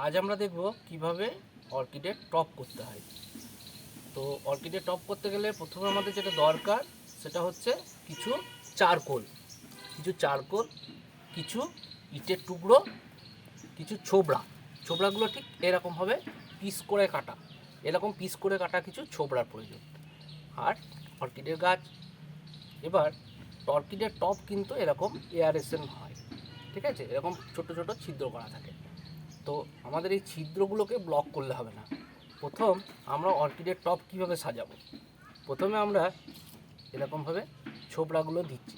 আজ আমরা দেখব কিভাবে অর্কিডের টপ করতে হয়। তো অর্কিডের টপ করতে গেলে প্রথমে আমাদের যেটা দরকার সেটা হচ্ছে কিছু চারকোল, কিছু ইটের টুকরো, কিছু ছোবড়াগুলো ঠিক এরকমভাবে পিস করে কাটা, কিছু ছোবড়ার প্রয়োজন। আর অর্কিডের গাছ, এবার অর্কিডের টপ কিন্তু এরকম এয়ারেশন হয়, ঠিক আছে, এরকম ছোট ছোট ছিদ্র করা থাকে। তো আমাদের এই ছিদ্রগুলোকে ব্লক করলে হবে না। প্রথম আমরা অর্কিডের টপ কীভাবে সাজাবো, প্রথমে আমরা এরকমভাবে ছোবড়াগুলো দিচ্ছি।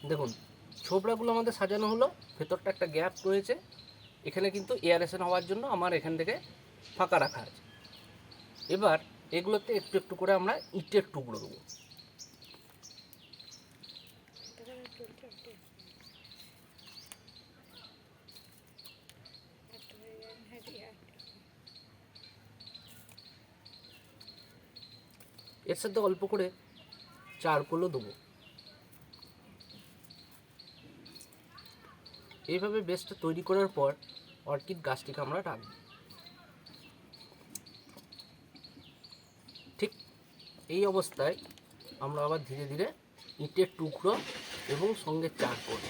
দেখুন, ছোবড়াগুলো আমাদের সাজানো হলো, ভেতরটা একটা গ্যাপ রয়েছে, এখানে কিন্তু এয়ারেশন হওয়ার জন্য আমার এখান থেকে ফাঁকা রাখা আছে। এবার এগুলোতে একটু একটু করে আমরা ইটের টুকরো দেবো। এর সাথে অল্প করে চারকোলও দেবো। এইভাবে বেসটা তৈরি করার পর অর্কিড গাছটিকে আমরা রাখব। ঠিক এই অবস্থায় আমরা আবার ধীরে ধীরে ইটের টুকরো এবং সঙ্গে চারকোল,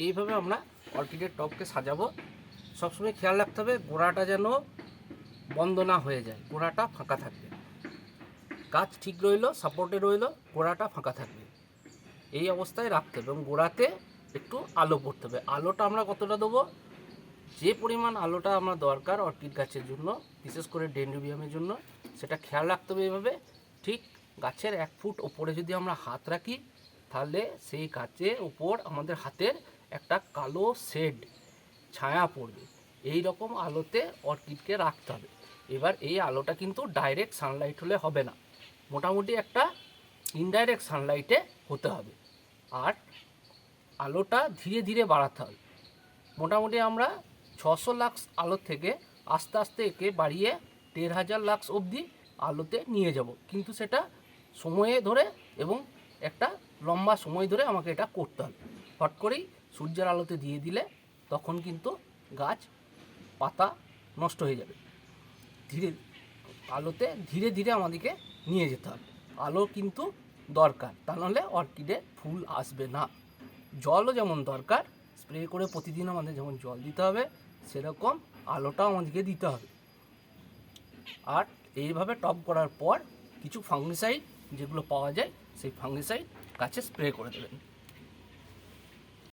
এইভাবে আমরা অর্কিডের টপকে সাজাবো। সবসময় খেয়াল রাখতে হবে গোড়াটা যেন বন্ধ না হয়ে যায়, গোড়াটা ফাঁকা থাকবে। গাছ ঠিক রইলো, সাপোর্টে রইলো, গোড়াটা ফাঁকা থাকবে, এই অবস্থায় রাখতে হবে। এবং গোড়াতে একটু আলো পড়তে হবে। আলোটা আমরা কতটা দেবো, যে পরিমাণ আলোটা আমার দরকার অর্কিড গাছের জন্য, বিশেষ করে ডেনড্রিবিয়ামের জন্য, সেটা খেয়াল রাখতে হবে। এইভাবে ঠিক গাছের 1 ফুট ওপরে যদি আমরা হাত রাখি, তাহলে সেই গাছের উপর আমাদের হাতের একটা কালো শেড, ছায়া পড়বে। এই রকম আলোতে অর্কিডকে রাখতে হবে। এবার এই আলোটা কিন্তু ডাইরেক্ট সানলাইট হলে হবে না, মোটামুটি একটা ইনডাইরেক্ট সানলাইটে হতে হবে। আর আলোটা ধীরে ধীরে বাড়াতে হবে। মোটামুটি আমরা 600 লাক্স আলো থেকে আস্তে আস্তে একে বাড়িয়ে 1500 লাক্স অবধি আলোতে নিয়ে যাব। কিন্তু সেটা সময়ে ধরে এবং একটা লম্বা সময় ধরে আমাকে এটা করতে হবে। হট করেই সূর্যের আলোতে দিয়ে দিলে তখন কিন্তু গাছ পাতা নষ্ট হয়ে যাবে। আলোতে ধীরে ধীরে আমাদেরকে নিয়ে যেতে হবে। আলো কিন্তু দরকার, তা নাহলে অর্কিডে ফুল আসবে না। জলও যেমন দরকার, স্প্রে করে প্রতিদিন আমাদের যেমন জল দিতে হবে, সেরকম আলোটাও আমাদেরকে দিতে হবে। আর এইভাবে টপ করার পর কিছু ফাঙ্গিসাইড যেগুলো পাওয়া যায়, সেই ফাঙ্গিসাইড গাছে স্প্রে করে দেবেন।